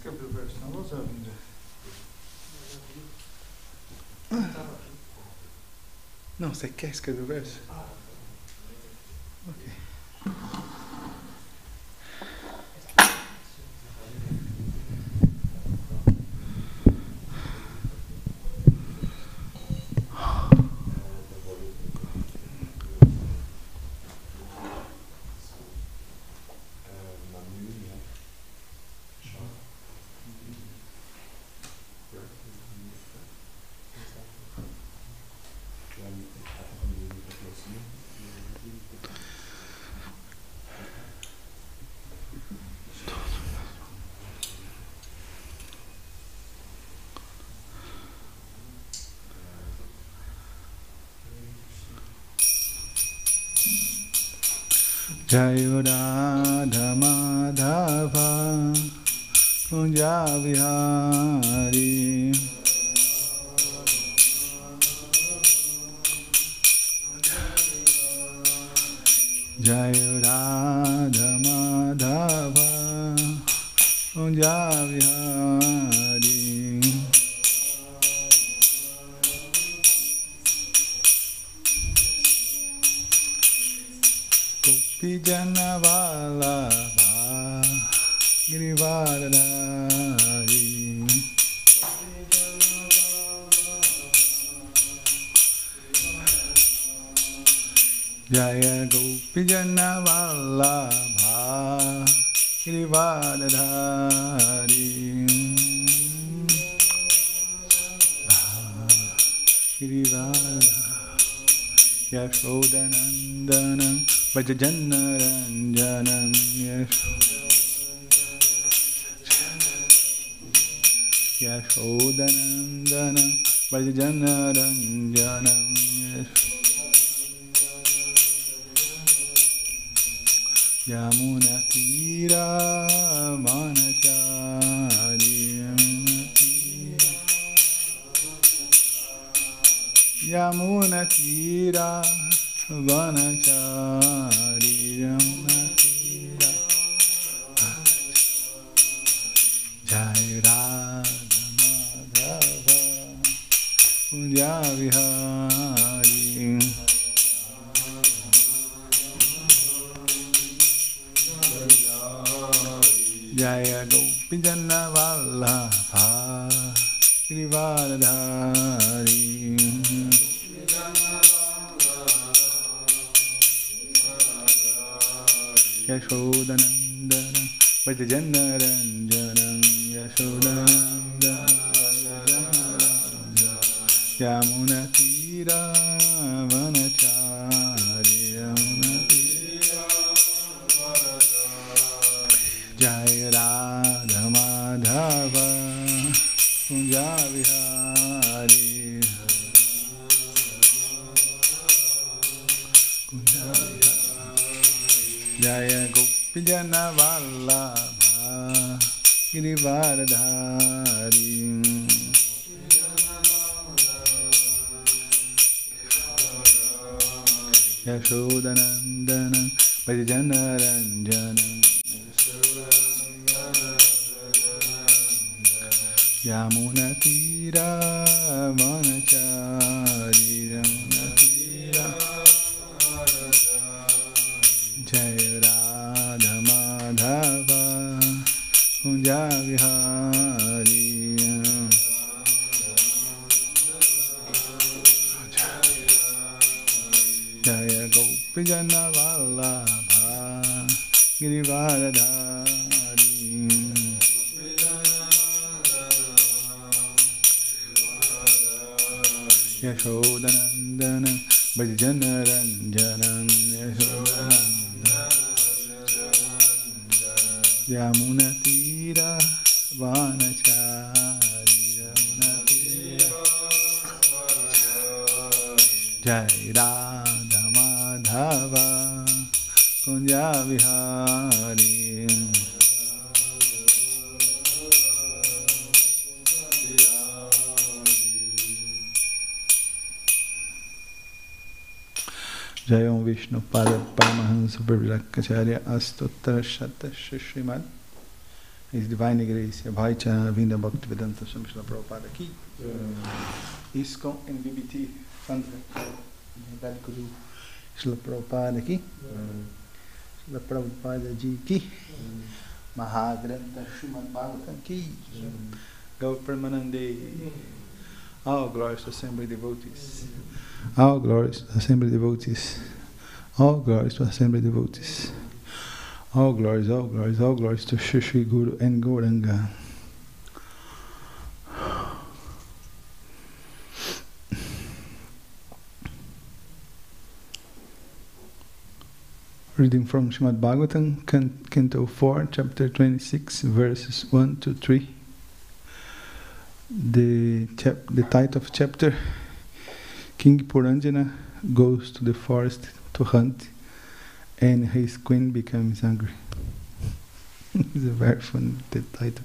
skip the verse now. What's happening there? Não, você quer escrever o verso? Ok. Jayo Radha Madhava Kunja Vihari Jayo Radha Madhava Kunja Vihari Pijana Vallabha Girivardhari Jaya Gopijana Vallabha Girivardhari Girivardhari Yashodanandanam Vajajanaranjanam Yashodanandanam Vajajanaranjanam Yamunatira Vanachari Yamunatira Vanachari Yamunatira Jai Radha Madhava Kunja Vihari Jaya Gopijana Vallabha Girivardhari Yashodanandanam Vajajanaranjanam Yashodanandanam Yamunatira Vanachari Yamunatira Jaya Radha Madhava Kunja Vihari Jaya Gopijana Vallabha Girivardhari Yashodanandanam Vajajanaranjanam Yamunatira Vanachari Yamunatira Jaya Radha Madhava Kunja Vihari Jaya Gopijana Vallabha Girivardhari Yashodanandanam Vajajanaranjanam Yashodanandanam Yamunatira Vanachari Yamunatira Jai Radha Madhava Kunja Vihari Jayam Vishnu Pada Paramahansa Parvilakacharya Astottara Shata Shrimad His Divine Grace, Bhaicha Vinda Bhaktivedanta Swami Srila Prabhupada ki. ISKCON and VBT Founder, Guru Srila Prabhupada ki. Srila Prabhupada ji ki. Maha Krishna Srimad Bhagavatam ki. Gaur Premanande. All glories to Assembly Devotees. All glories to Assembly Devotees. All glories to Assembly Devotees. All glories, all glories, all glories to Shri Shri Guru and Gauranga. Reading from Srimad Bhagavatam, Canto 4, Chapter 26, verses 1 to 3. The title of chapter, King Puranjana goes to the forest to hunt, and his queen becomes angry. It's a very fun title.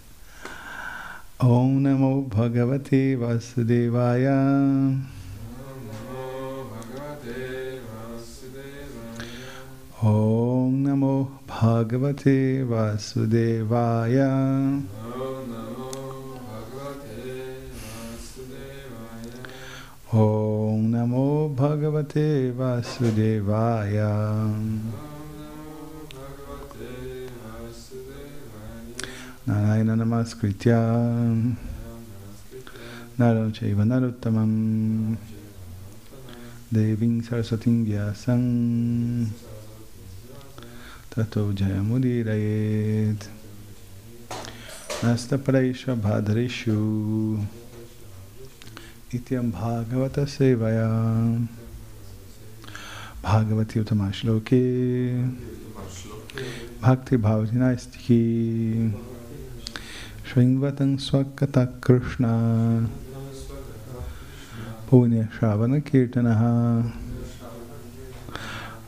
Om Namo Bhagavate Vasudevaya. Om Namo Bhagavate Vasudevaya. Om Namo Bhagavate Vasudevaya. Narayana Namaskritya Naram Chaiva Narottamam Deving Saraswatim Vyasam Tato Jayamudirayet Nasta Praisha Bhadreshu Ityam Bhagavata Sevaya Bhagavati Utamashloke Bhakti Bhavatinastiki Shringvatang Swakata Krishna Punya Shravana Kirtanaha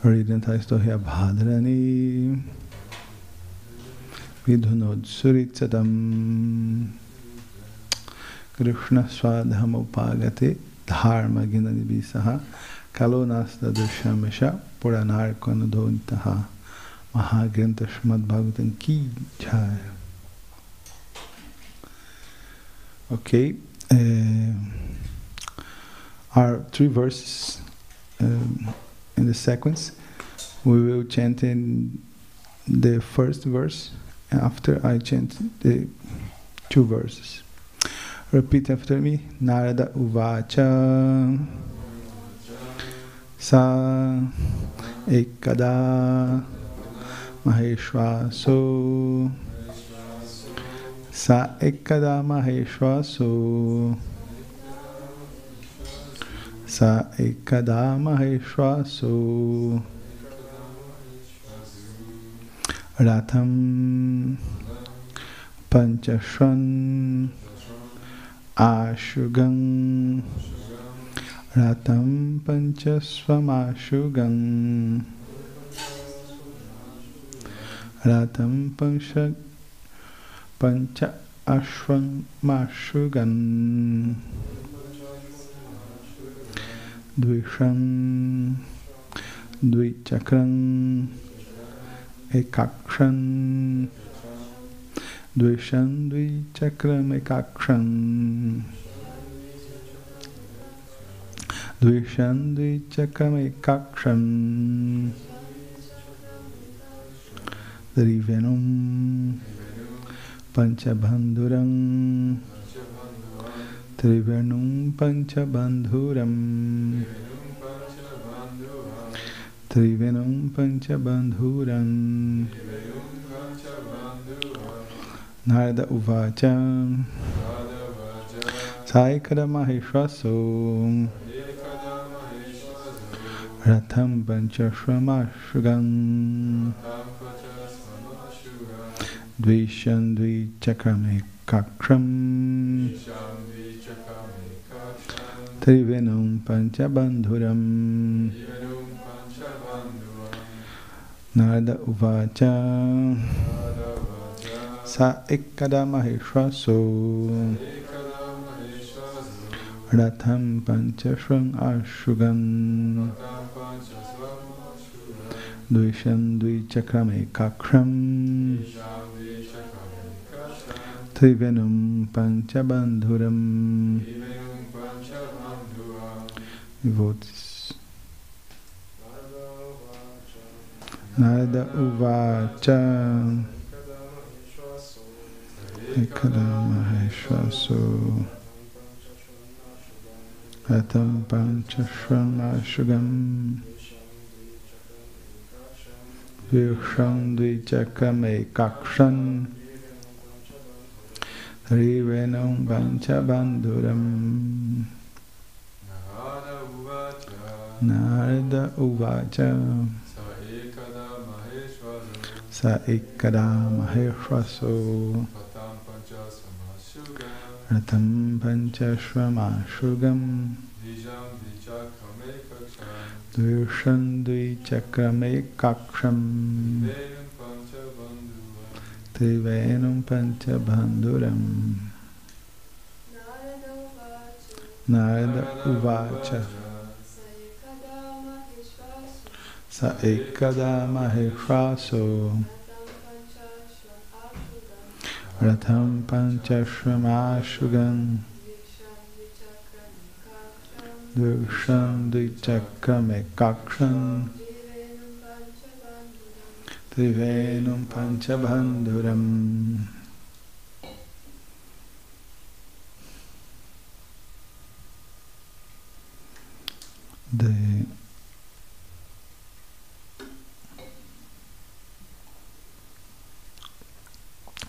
Ridantaistohya Bhadrani Vidhunod Suritsatam Krishna Swadhamopagate Dharma Ginanibisaha Kalonasta Dushamesha Puranarkonodontaha Mahagranta Srimad Bhagavatam ki jai. Okay, our 3 verses in the sequence. We will chant in the first verse after I chant the 2 verses. Repeat after me. Narada Uvacha Sa Ekada Maheshwaso Sa Ekada Maheshwaso Sa Ekada Maheshwaso Ratham Panchashwan Ashugam Ratam Panchaswamashugam Ratam Pancha Ashwamashugam Dvisham Dvichakram Ekakshan Dvisham Dvichakram Ekakshan Dvisham Dvichakram Ekakshan Drivenum Panchabandhuram Trivenum Panchabandhuram Trivenum Panchabandhuram Narada Uvacha Saikada Maheshwaso Ratham Panchashramashugam Dvisham Dvichakram Ekakram Trivenum Panchabandhuram Narada Uvacha Sa Ekada Maheshwaso Ratham Panchashram Ashugam Dvisham Dvichakram Ekakram Trivenum Panchabandhuram. Devotees. Narada Uvacha. Ekada Maheshwaso. Atam Panchashramashugam. Virsham Dvichakame Kakshan. Trivenam Panchabandhuram. Narada Uvacha. Sa ekada maheshwaso. Ratam panchashramashugam. Dvishan dvichakrame kaksham. Trivenam panchabandhuram. Narada Uvacha. Sa ekada maheshwaso. Ratam panchashramashugam. Dvishan dvichakrame kaksham. Trivenam panchabandhuram. The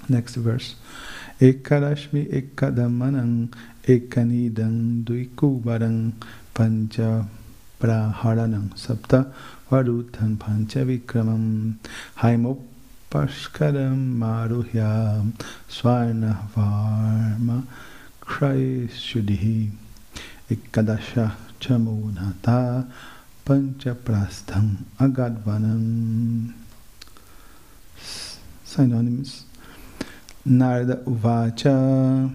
next verse. Ekadashmi ekadamanang ekanidang duikubarang pancha praharanang sapta varutan pancha vikramam haimopashkaram maruhya swarna varma krayshudhi ekadasha chamunata pancha prastham agadvanam. Synonyms. Narada Uvacha.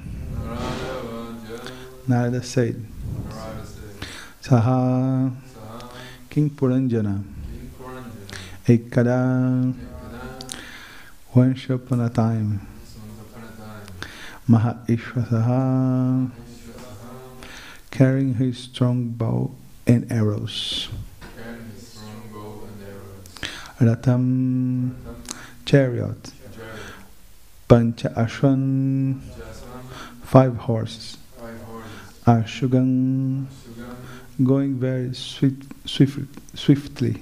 Narada said, Saha King Puranjana Ekada. Once upon a time, Maha Krishna carrying his strong bow and arrows. Ratam chariot. Pancha Ashwan 5 horses. Ashugang going very swiftly.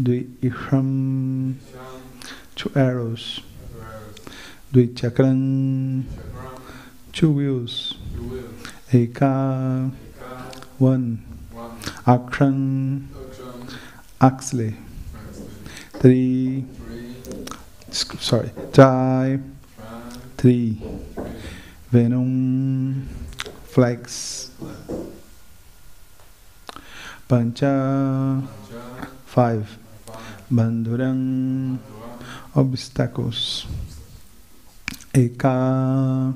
Dvi Ishram 2 arrows. Dvi Chakran 2 wheels. Eka 1. Akran axle. 3. Tri 3. Venom flags. Pancha 5. Bandhurang obstacles. Eka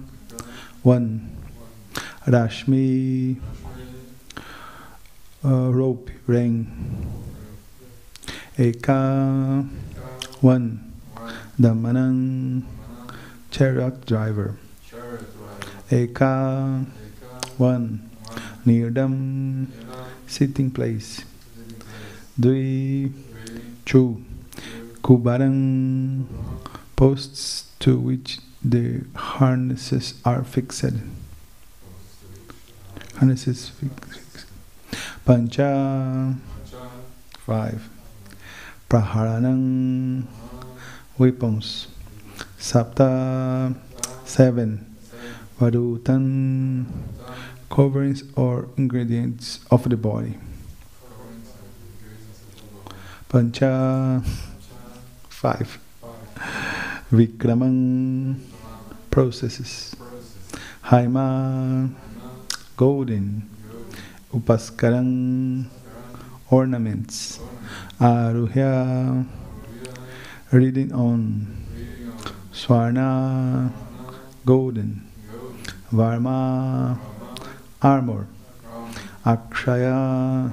1. Rashmi rope ring. Eka 1. Damanang chariot driver. Eka 1. Nirdam sitting place. Dvi 2. Kubarang posts to which the harnesses are fixed. Harnesses fixed. Pancha 5. Praharanang weapons. Sapta 7. Vadutan coverings or ingredients of the body. Pancha 5. Vikramang processes. Haima golden. Upaskarang ornaments. Aruhya reading on. Swarna golden. Varma armor. Akshaya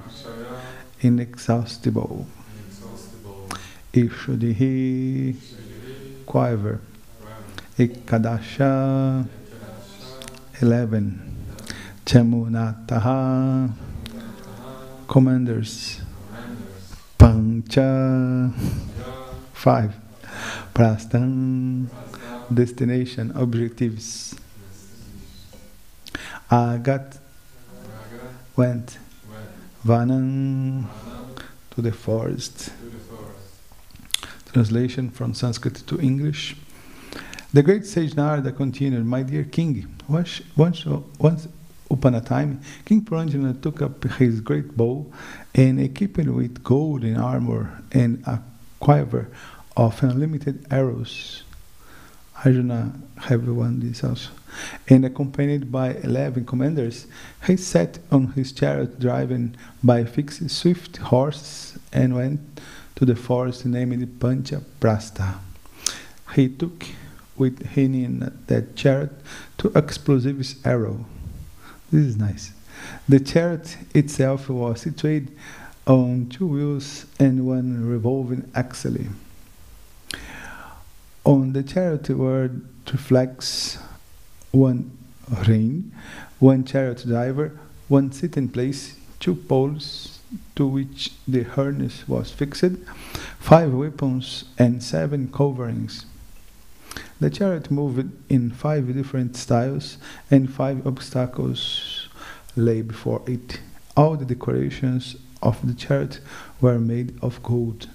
inexhaustible. Ishudihi quiver. Ekadasha 11. Chamunataha commanders. Pancha 5. Prastham destination, objectives. Agat went. Vanam to the forest. Translation from Sanskrit to English. The great sage Narada continued, "My dear king, once upon a time, King Puranjana took up his great bow and equipped it with golden armor and a quiver of unlimited arrows." Arjuna have one this also. And accompanied by 11 commanders, he sat on his chariot driven by 6 swift horses and went to the forest named Pancha Prastha. He took with him in that chariot 2 explosive arrows. This is nice. The chariot itself was situated on 2 wheels and 1 revolving axle. On the chariot were 3 flags, 1 rein, 1 chariot driver, 1 sitting place, 2 poles to which the harness was fixed, 5 weapons, and 7 coverings. The chariot moved in 5 different styles, and 5 obstacles lay before it. All the decorations of the chariot were made of gold.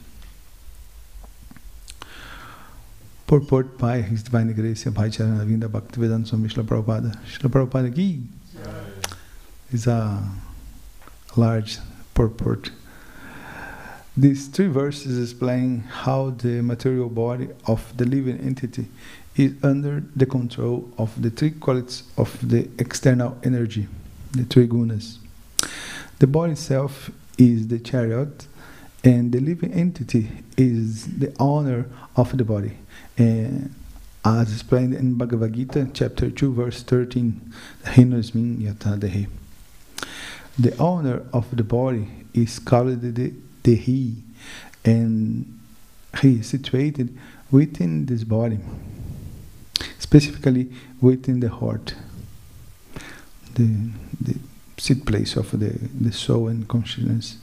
Purport by His Divine Grace, Bhai Charanavinda Bhaktivedanta Swami Srila Prabhupada. Srila Prabhupada ki is a large purport. These 3 verses explain how the material body of the living entity is under the control of the 3 qualities of the external energy, the 3 gunas. The body itself is the chariot, and the living entity is the owner of the body. As explained in Bhagavad Gita, chapter 2, verse 13, Hinosmin Yata Dehi. The owner of the body is called the Dehi, and he is situated within this body, specifically within the heart, the seat place of the soul and consciousness.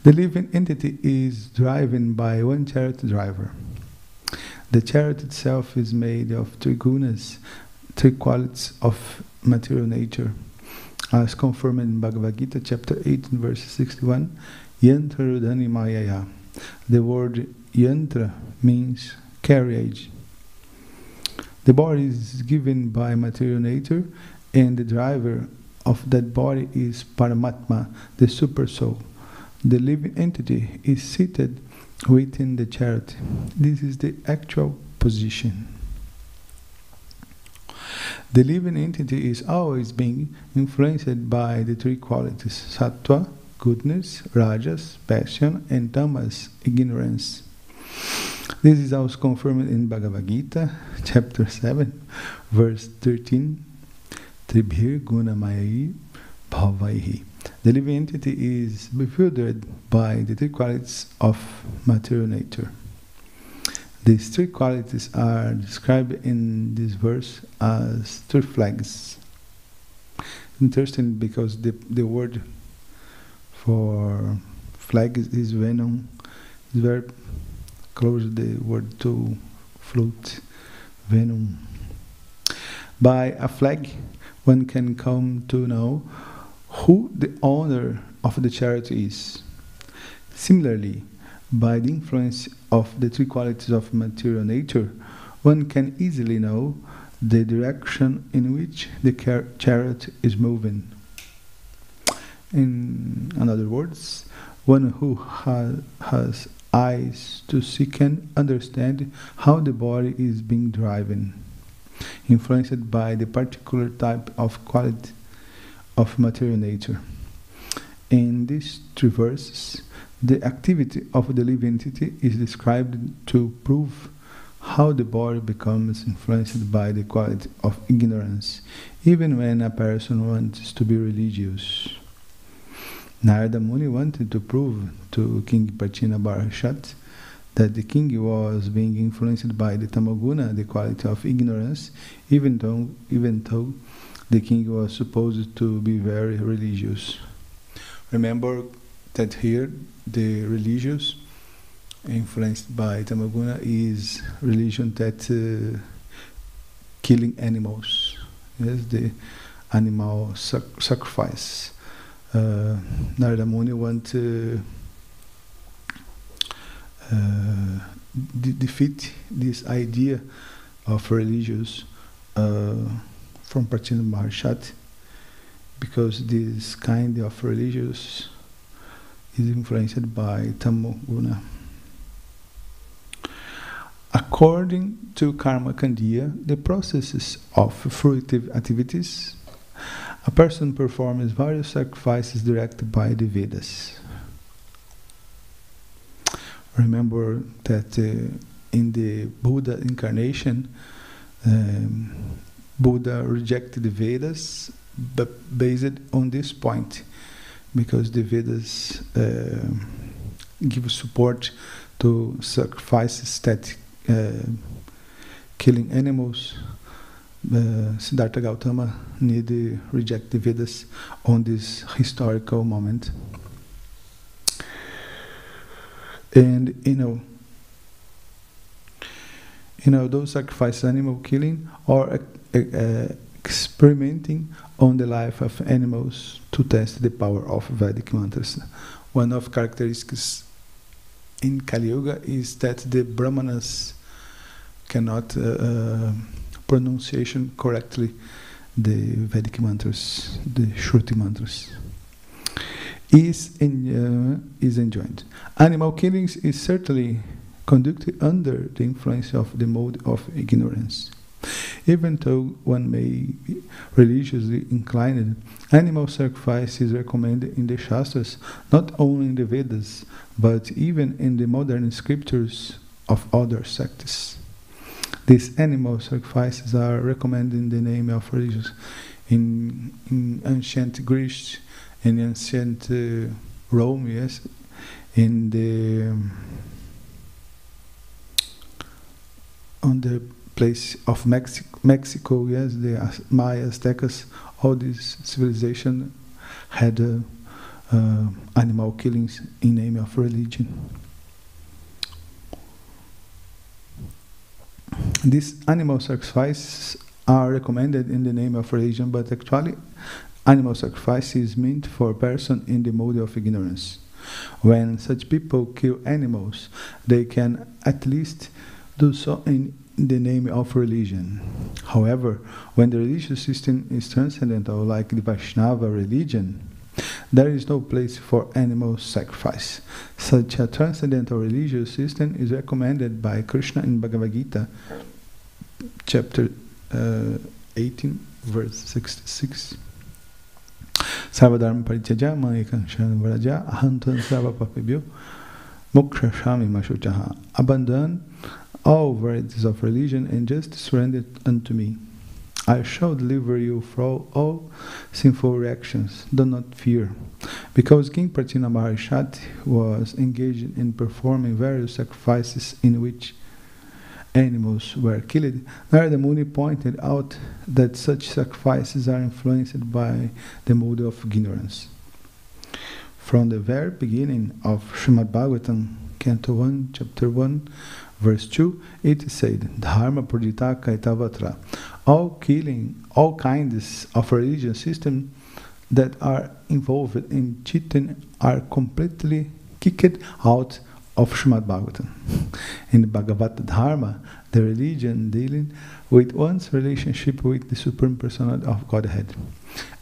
The living entity is driven by 1 chariot driver. The chariot itself is made of 3 gunas, 3 qualities of material nature, as confirmed in Bhagavad Gita, chapter 8, verse 61, Yantra Rudhani Mayaya. The word yantra means carriage. The body is given by material nature, and the driver of that body is Paramatma, the super soul. The living entity is seated within the chariot. This is the actual position. The living entity is always being influenced by the 3 qualities: sattva, goodness; rajas, passion; and tamas, ignorance. This is also confirmed in Bhagavad Gita, chapter 7, verse 13. Tribhir gunamayi bhavaihi. The living entity is bewildered by the 3 qualities of material nature. These 3 qualities are described in this verse as 3 flags. Interesting, because the word for flag is venom. It's very close to the word to flute, venom. By a flag, one can come to know who the owner of the chariot is. Similarly, by the influence of the 3 qualities of material nature, one can easily know the direction in which the chariot is moving. In other words, one who has eyes to see can understand how the body is being driven, influenced by the particular type of quality of material nature. In these 3 verses, the activity of the living entity is described to prove how the body becomes influenced by the quality of ignorance, even when a person wants to be religious. Narada Muni wanted to prove to King Prachina Bharashat that the king was being influenced by the tamoguna, the quality of ignorance, even though the king was supposed to be very religious. Remember that here the religious influenced by tamoguna is religion that killing animals. Yes, the animal sacrifice. Narada Muni want to defeat this idea of religious from Pratyana Maharshati, because this kind of religious is influenced by tamoguna. According to Karma Kandiya, the processes of fruitive activities, a person performs various sacrifices directed by the Vedas. Remember that in the Buddha incarnation, Buddha rejected the Vedas, but based on this point, because the Vedas give support to sacrifices that killing animals. Siddhartha Gautama need to reject the Vedas on this historical moment. And those sacrifices, animal killing, or experimenting on the life of animals to test the power of Vedic mantras. One of characteristics in Kali Yuga is that the Brahmanas cannot pronunciation correctly the Vedic mantras, the Shruti mantras. Is enjoined. Animal killings is certainly conducted under the influence of the mode of ignorance. Even though one may be religiously inclined, animal sacrifice is recommended in the Shastras, not only in the Vedas, but even in the modern scriptures of other sects. These animal sacrifices are recommended in the name of religions. In ancient Greece, in ancient Rome, yes, on the place of Mexico, yes, the Maya, Aztecas, all this civilization had animal killings in name of religion. These animal sacrifices are recommended in the name of religion, but actually animal sacrifice is meant for a person in the mode of ignorance. When such people kill animals, they can at least do so in the name of religion. However, when the religious system is transcendental, like the Vaishnava religion, there is no place for animal sacrifice. Such a transcendental religious system is recommended by Krishna in Bhagavad Gita, chapter 18, verse 66. Sarvadharma parityaja maekam sharanam vraja ahantam sarva papebhyo moksha shami mashuchaha. Abandon all varieties of religion and just surrender unto me. I shall deliver you from all sinful reactions. Do not fear. Because King Pratyana Maharshati was engaged in performing various sacrifices in which animals were killed, Narada Muni pointed out that such sacrifices are influenced by the mode of ignorance. From the very beginning of Srimad Bhagavatam, Canto 1, Chapter 1, Verse 2, it is said, Dharma Pradita Kaitavatra. All kinds of religious systems that are involved in cheating are completely kicked out of Srimad Bhagavatam. In the Bhagavata Dharma, the religion dealing with one's relationship with the Supreme Personality of Godhead.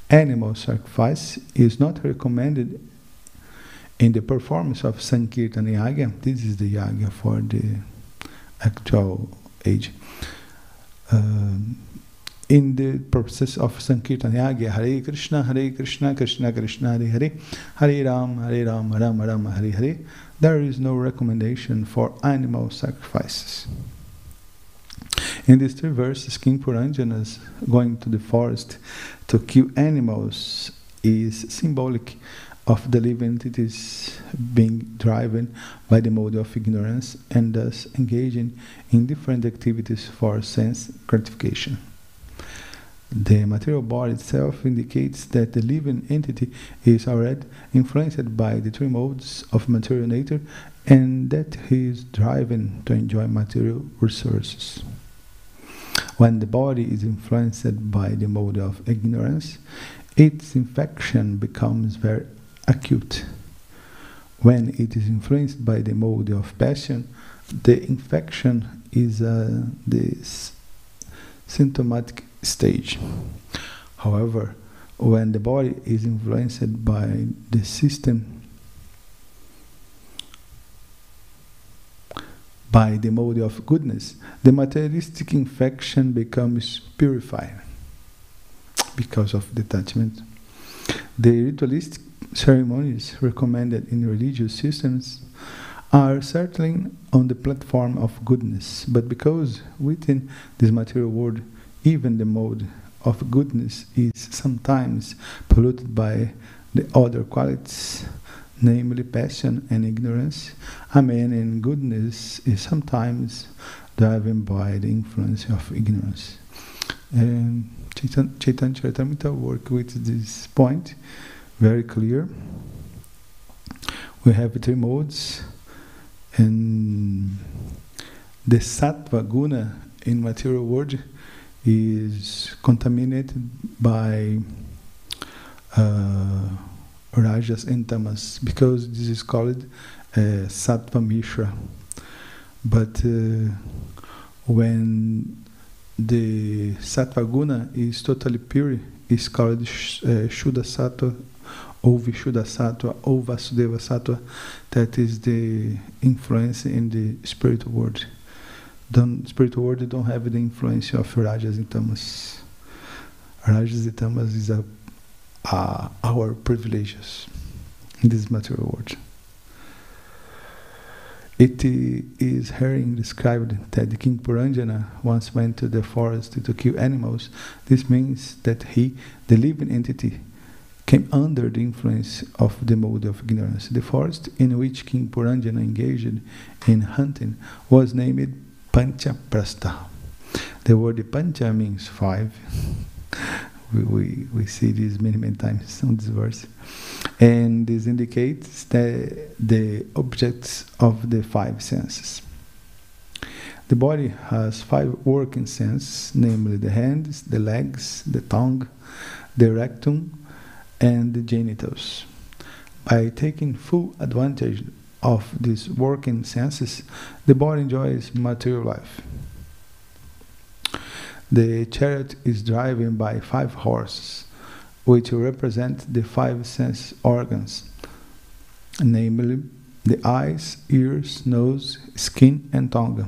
Animal sacrifice is not recommended in the performance of Sankirtan Yagya. This is the Yagya for the actual age. In the process of Sankirtan Yagya, Hare Krishna, Krishna Krishna, Hare Hare, Hare Ram, Ram Ram, Hare Hare, there is no recommendation for animal sacrifices. In these three verses, King Puranjana's going to the forest to kill animals is symbolic of the living entities being driven by the mode of ignorance and thus engaging in different activities for sense gratification. The material body itself indicates that the living entity is already influenced by the three modes of material nature and that he is driven to enjoy material resources. When the body is influenced by the mode of ignorance, its infection becomes very acute. When it is influenced by the mode of passion, the infection is the symptomatic stage. However, when the body is influenced by the system, by the mode of goodness, the materialistic infection becomes purified because of detachment. The ritualistic ceremonies recommended in religious systems are certainly on the platform of goodness, but because within this material world even the mode of goodness is sometimes polluted by the other qualities, namely passion and ignorance, a man in goodness is sometimes driven by the influence of ignorance. And Chaitanya Charitamrita work with this point very clear. We have three modes, and the sattva guna in material world is contaminated by rajas and tamas, because this is called sattva mishra. But when the sattva guna is totally pure, it's called Shuddha Sattva or Vishuddha Sattva or Vasudeva Sattva. That is the influence in the spiritual world. The spiritual world don't have the influence of rajas and tamas. Rajas and tamas is our privileges in this material world. It is herein described that King Puranjana once went to the forest to kill animals. This means that he, the living entity, came under the influence of the mode of ignorance. The forest in which King Puranjana engaged in hunting was named Panchaprastha. The word Pancha means five. We see this many times on this verse. And this indicates the objects of the five senses. The body has five working senses, namely the hands, the legs, the tongue, the rectum, and the genitals. By taking full advantage of these working senses, the body enjoys material life. The chariot is driven by 5 horses, which represent the 5 sense organs, namely the eyes, ears, nose, skin, and tongue.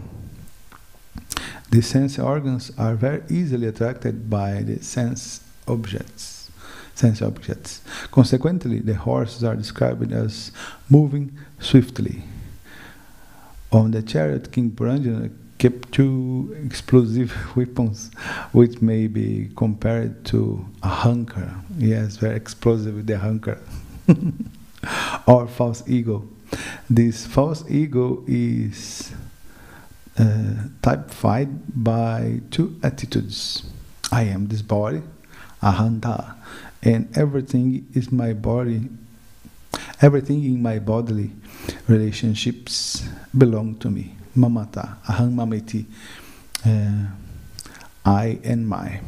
The sense organs are very easily attracted by the sense objects. Consequently, the horses are described as moving swiftly. On the chariot, King Puranjana kept 2 explosive weapons, which may be compared to a hunker. Yes, very explosive with the hunker. Or false ego. This false ego is typified by 2 attitudes. I am this body, ahanta, and everything is my body. Everything in my bodily relationships belong to me. Mamata, aham mameti, I and my.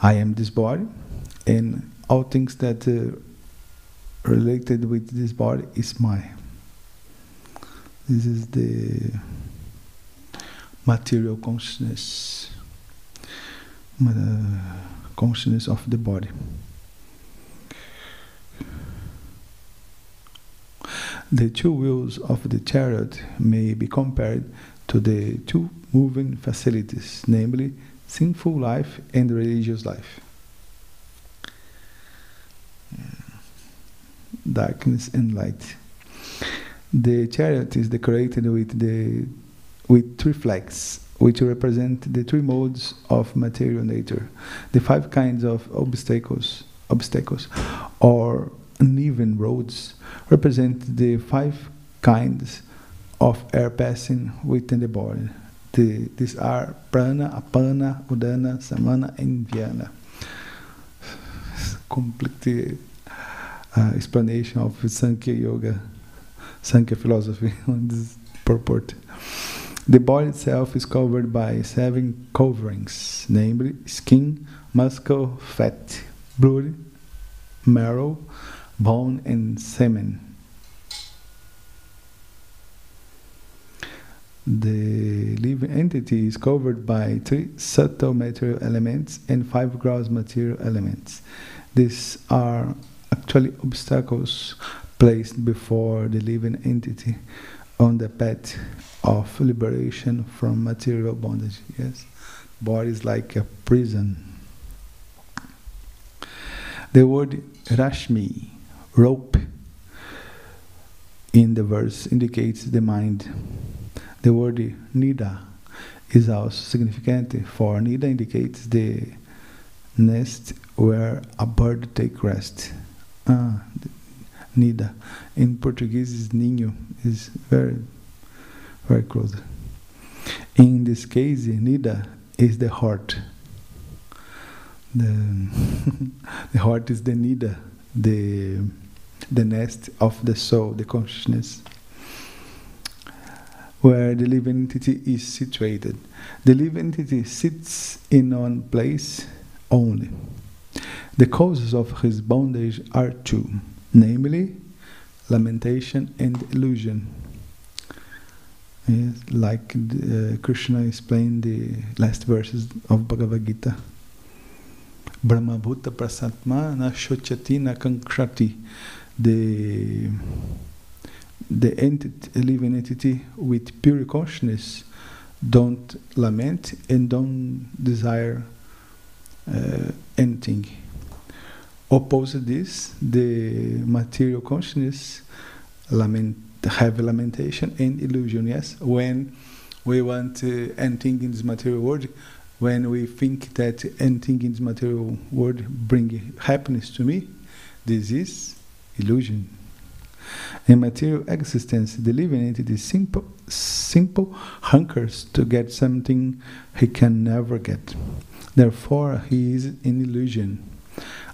I am this body, and all things that related with this body is mine. This is the material consciousness, consciousness of the body. The 2 wheels of the chariot may be compared to the 2 moving facilities, namely sinful life and religious life. Darkness and light. The chariot is decorated with 3 flags, which represent the 3 modes of material nature, the 5 kinds of obstacles, or uneven roads represent the 5 kinds of air passing within the body. These are prana, apana, udana, samana, and vyana. Complete explanation of Sankhya Yoga, Sankhya philosophy on this purport. The body itself is covered by 7 coverings, namely skin, muscle, fat, blood, marrow, bone, and semen. The living entity is covered by 3 subtle material elements and 5 gross material elements. These are actually obstacles placed before the living entity on the path of liberation from material bondage. Yes, body is like a prison. The word Rashmi, rope, in the verse indicates the mind. The word Nida is also significant, for Nida indicates the nest where a bird takes rest. Nida. In Portuguese is ninho, is very, very close. In this case, Nida is the heart. The heart is the Nida, the nest of the soul, the consciousness, where the living entity is situated. The living entity sits in one place only. The causes of his bondage are 2, namely lamentation and illusion. Yes, like Krishna explained the last verses of Bhagavad Gita. Brahmabhuta prasatma na shochati na kankshati. The living entity with pure consciousness don't lament and don't desire anything. Opposite this, the material consciousness have lamentation and illusion. Yes, when we want anything in this material world, when we think that anything in this material world bring happiness to me, this is illusion. In material existence, the living entity simple hunkers to get something he can never get. Therefore, he is in illusion.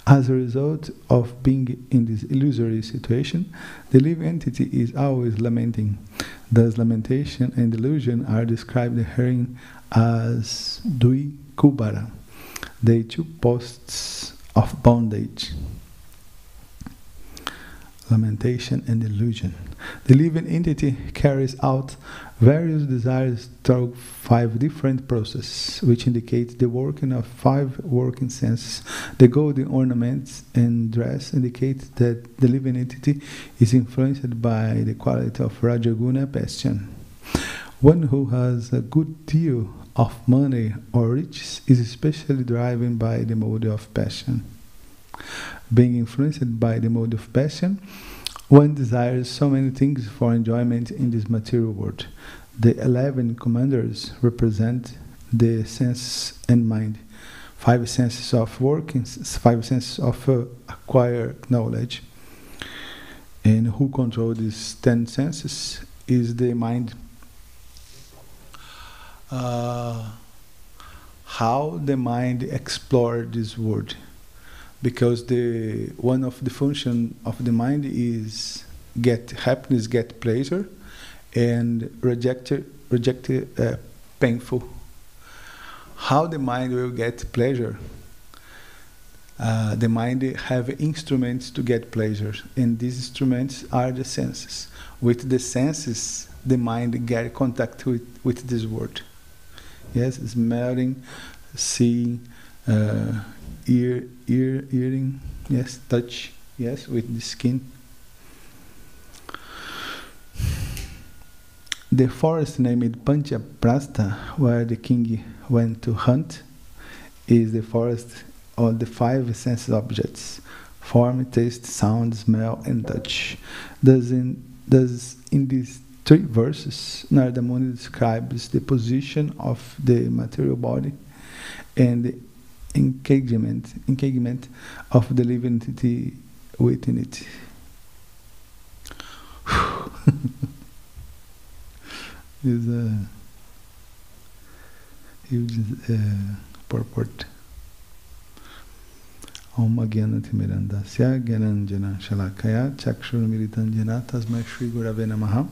As a result of being in this illusory situation, the living entity is always lamenting. Thus, lamentation and illusion are described herein as Dui Kubara, the 2 posts of bondage. Lamentation and illusion. The living entity carries out various desires through 5 different processes, which indicate the working of 5 working senses. The golden ornaments and dress indicate that the living entity is influenced by the quality of Rajaguna passion. One who has a good deal of money or riches is especially driven by the mode of passion. Being influenced by the mode of passion, one desires so many things for enjoyment in this material world. The 11 commanders represent the senses and mind. 5 senses of working, 5 senses of acquired knowledge. And who controls these 10 senses is the mind. How the mind explores this world. Because one of the function of the mind is get happiness, get pleasure, and reject painful. How the mind will get pleasure? The mind have instruments to get pleasure, and these instruments are the senses. With the senses, the mind get contact with this world. Yes, smelling, seeing, hearing, yes, touch, yes, with the skin. The forest named Panchaprastha, where the king went to hunt, is the forest of the 5 sense objects: form, taste, sound, smell, and touch. Thus in these 3 verses, Narada Muni describes the position of the material body and the engagement of the living entity within it. Is a huge purport. Om Agyanatimirandasya Gyananjana Shalakaya Chakshurmiritanjana Tasmai Shri Gurave Namaha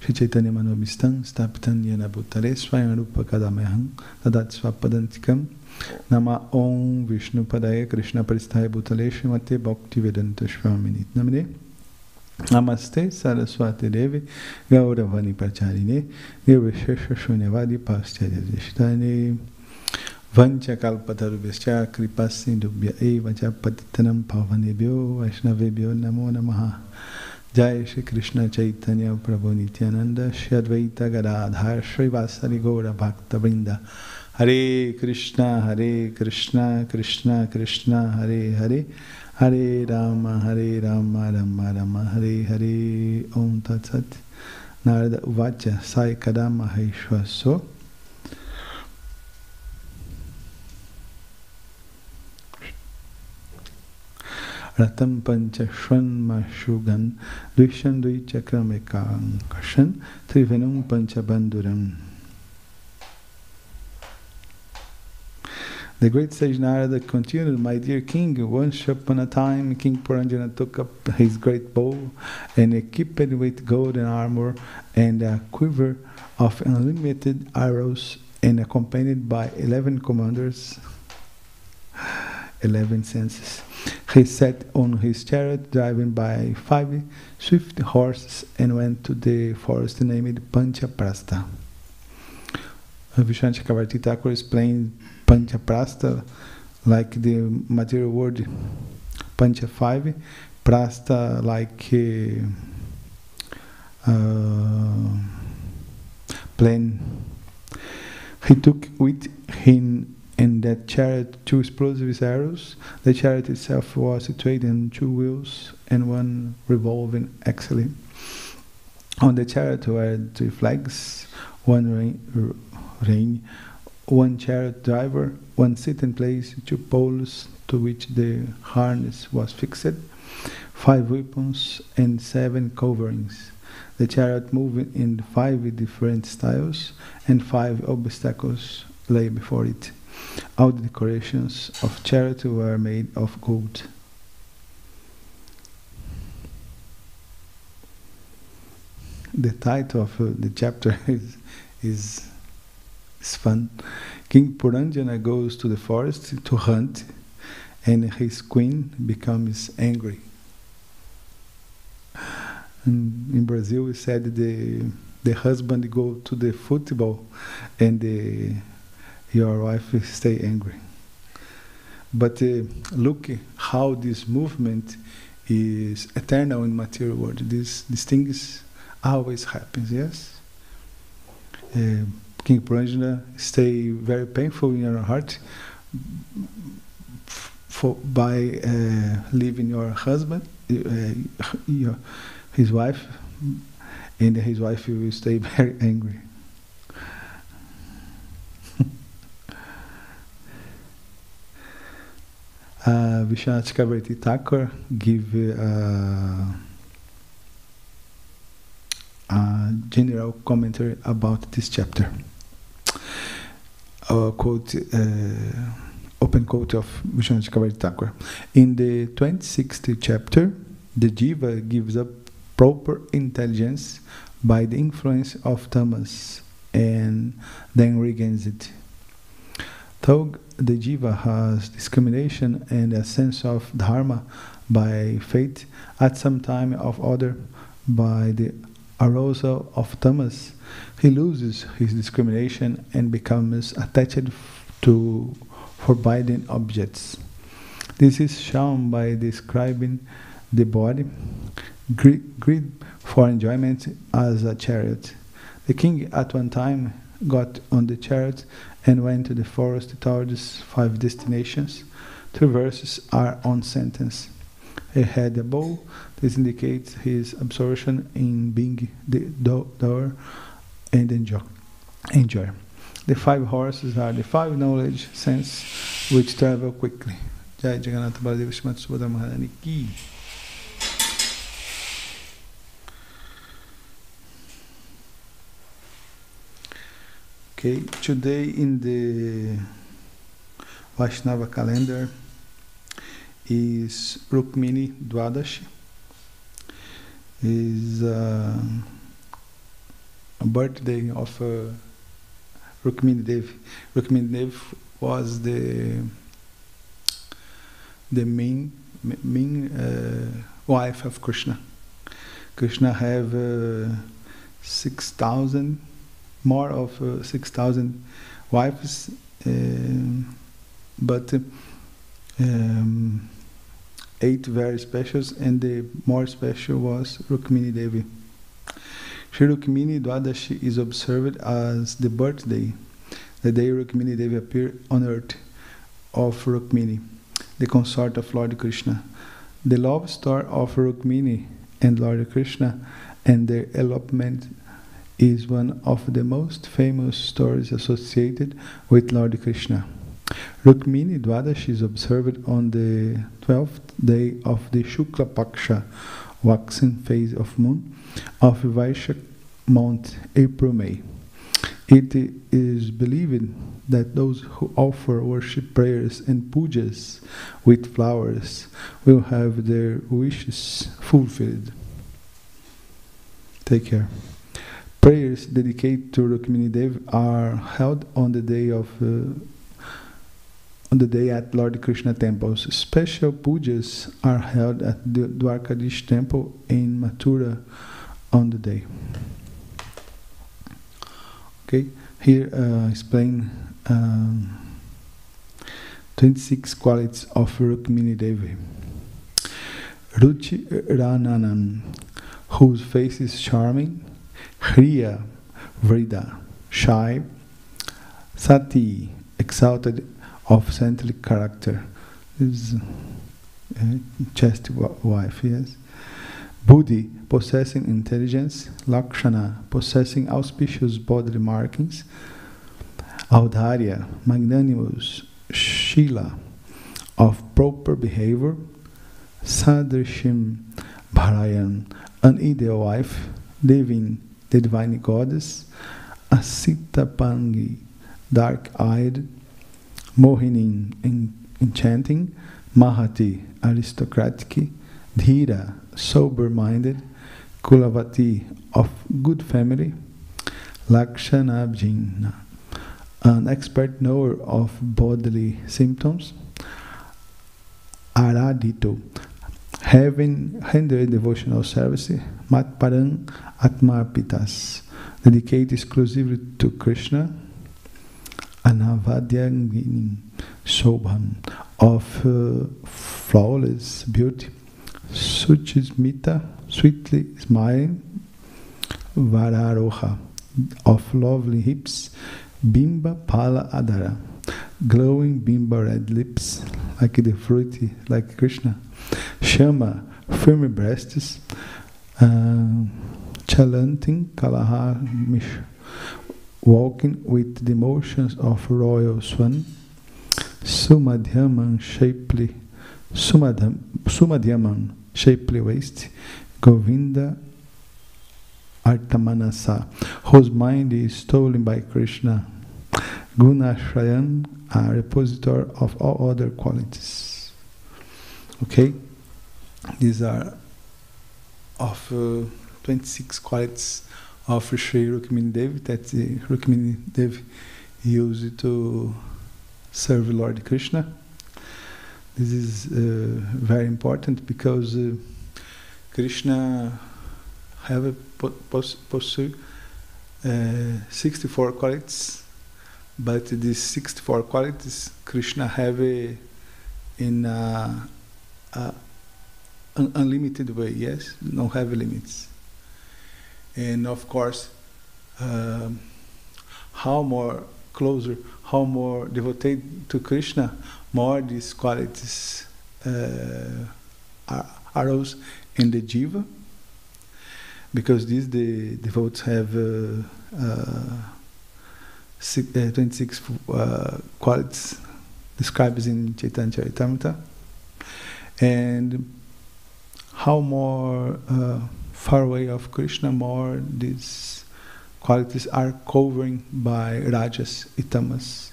Shri Chaitanya Manobhistam Stapitam Yena Bhutale Swayarupa Kadameham Tadat Swapadantikam Nama Om Vishnu Padaya Krishna Paristaya Bhutale Srimate Bhakti Vedanta Swamini Namine Namaste Saraswati Devi Gauravani Pracharine Nirvishesha Shunyavadi Pascharya Dishtane Vancha kalpatarubhascha kripasindubhya eva cha patitanam pavanebhyo vaishnavebhyo namo namaha. Jai Shri Krishna Chaitanya Prabhu Nityananda Shri Advaita Gadadhar Shri Vasari Gaura Bhakta Vrinda. Hare Krishna Krishna Krishna Hare Hare Hare Rama Rama Rama Hare Hare. Om Tat Sat. Narada Uvacha Sai Kadama Haishvaso Ratam Panchashwan Mashugan Dvishan Dvi Chakram Ekankashan Trivenam Panchabandhuram. The great sage Narada continued, my dear king, once upon a time King Puranjana took up his great bow and equipped it with golden armor and a quiver of unlimited arrows and accompanied by 11 commanders, 11 senses. He sat on his chariot, driven by 5 swift horses, and went to the forest named Panchaprastha. Vishwanath Chakravarti Thakur explained Panchaprastha like the material word Pancha 5, Prastha like plain. He took with him in that chariot 2 explosive arrows. The chariot itself was situated on 2 wheels and 1 revolving axle. On the chariot were 3 flags, 1 rein, 1 chariot driver, 1 seat in place, 2 poles to which the harness was fixed, 5 weapons and 7 coverings. The chariot moved in 5 different styles, and 5 obstacles lay before it. All the decorations of chariot were made of gold. The title of the chapter is fun. King Puranjana goes to the forest to hunt, and his queen becomes angry. And in Brazil, we said the husband go to the football, and your wife stay angry. But look how this movement is eternal in material world. These things always happens. Yes. King Puranjana stay very painful in your heart by leaving your husband, his wife, and his wife will stay very angry. Vishwanath Chakravarti Thakur give a general commentary about this chapter. Quote, open quote of Vishwanath Chakravarti Thakur. In the 26th chapter, the Jiva gives up proper intelligence by the influence of tamas and then regains it. Though the Jiva has discrimination and a sense of dharma by faith, at some time or other by the arousal of tamas, he loses his discrimination and becomes attached to forbidden objects. This is shown by describing the body, greed for enjoyment, as a chariot. The king at one time got on the chariot and went to the forest towards 5 destinations. 3 verses are on sentence. He had a bow. This indicates his absorption in being the doer and enjoy. The 5 horses are the 5 knowledge sense which travel quickly. Jai Jagannatha Baladeva Srimati Subhadra Maharani Ki. Okay, today in the Vaishnava calendar is Rukmini Dwadashi. Is a birthday of Rukmini Devi. Rukmini Devi was the main wife of Krishna. Krishna have 6,000, more of 6,000 wives, but 8 very special, and the more special was Rukmini Devi. Shri Rukmini Dwadashi is observed as the birthday, the day Rukmini Devi appeared on earth, of Rukmini, the consort of Lord Krishna. The love story of Rukmini and Lord Krishna and their elopement is one of the most famous stories associated with Lord Krishna. Rukmini Dwadashi is observed on the 12th day of the Shukla Paksha, waxing phase of moon, of Vaishak month, April-May. It is believed that those who offer worship prayers and pujas with flowers will have their wishes fulfilled. Take care. Prayers dedicated to Rukmini Devi are held on the day at Lord Krishna temples. Special pujas are held at the Dwarkadish temple in Mathura on the day. Okay, here explain 26 qualities of Rukmini Devi. Ruchi Rananan, whose face is charming. Hriya, Vrida, shy. Sati, exalted, of saintly character. This is a chaste wife, yes. Buddhi, possessing intelligence. Lakshana, possessing auspicious bodily markings. Audharya, magnanimous. Shila, of proper behavior. Sadrishim, Bharayan, an ideal wife. Devin, the divine goddess. Asitapangi, dark-eyed. Mohini, enchanting. Mahati, aristocratic. Dhira, sober-minded. Kulavati, of good family. Lakshanabjina, an expert knower of bodily symptoms. Aradito, having rendered devotional service. Matparan Atmarpitas, dedicated exclusively to Krishna. Anavadyangini, Shobhan, of flawless beauty. Suchismita, sweetly smiling. Vararoha, of lovely hips. Bimba Pala Adara, glowing bimba red lips, like the fruit, like Krishna. Shama, firm breasts. Chalanting Kalaha Mish, walking with the motions of royal swan. Sumadhyaman, shapely. Sumadhyaman, shapely waist. Govinda Artamanasa, whose mind is stolen by Krishna. Gunashrayan, a repository of all other qualities. Okay, these are of 26 qualities of Sri Rukmini Devi that Rukmini Devi used to serve Lord Krishna. This is very important because Krishna have pursue 64 qualities, but these 64 qualities Krishna have in an unlimited way. Yes, no have limits. And of course, how more closer, how more devoted to Krishna, more these qualities arose in the jiva, because these the devotees have 26 qualities describes in Chaitanya Charitamrita, and how more far away of Krishna, more these qualities are covering by rajas, tamas,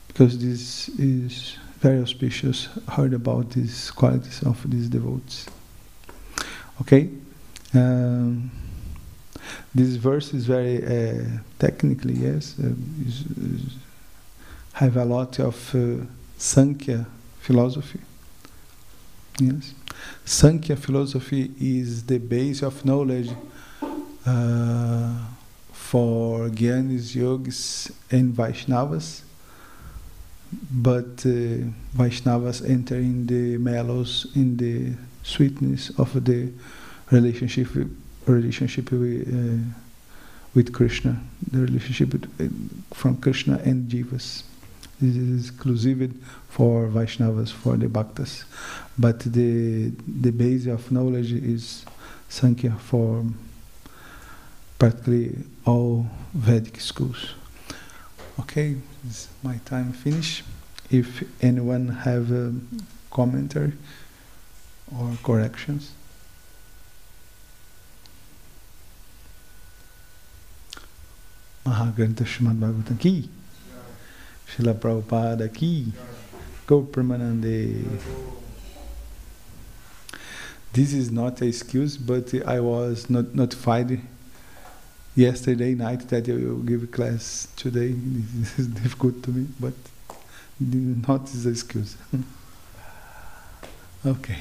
because this is very auspicious. Heard about these qualities of these devotees. Okay, this verse is very technically, yes, have a lot of Sankhya philosophy. Yes, Sankhya philosophy is the base of knowledge for Gyanis, Yogis, and Vaishnavas. But Vaishnavas enter in the mellows, in the sweetness of the relationship with Krishna, the relationship from Krishna and Jivas. This is exclusive for Vaishnavas, for the Bhaktas. But the base of knowledge is Sankhya for practically all Vedic schools. Okay, is my time finished. If anyone have a commentary or corrections. Maha Krishna Srimad Bhagavatam ki, Srila Prabhupada ki, Go Pramanande. This is not an excuse, but I was notified yesterday night that you will give a class today. This is difficult to me, but not as an excuse. Okay.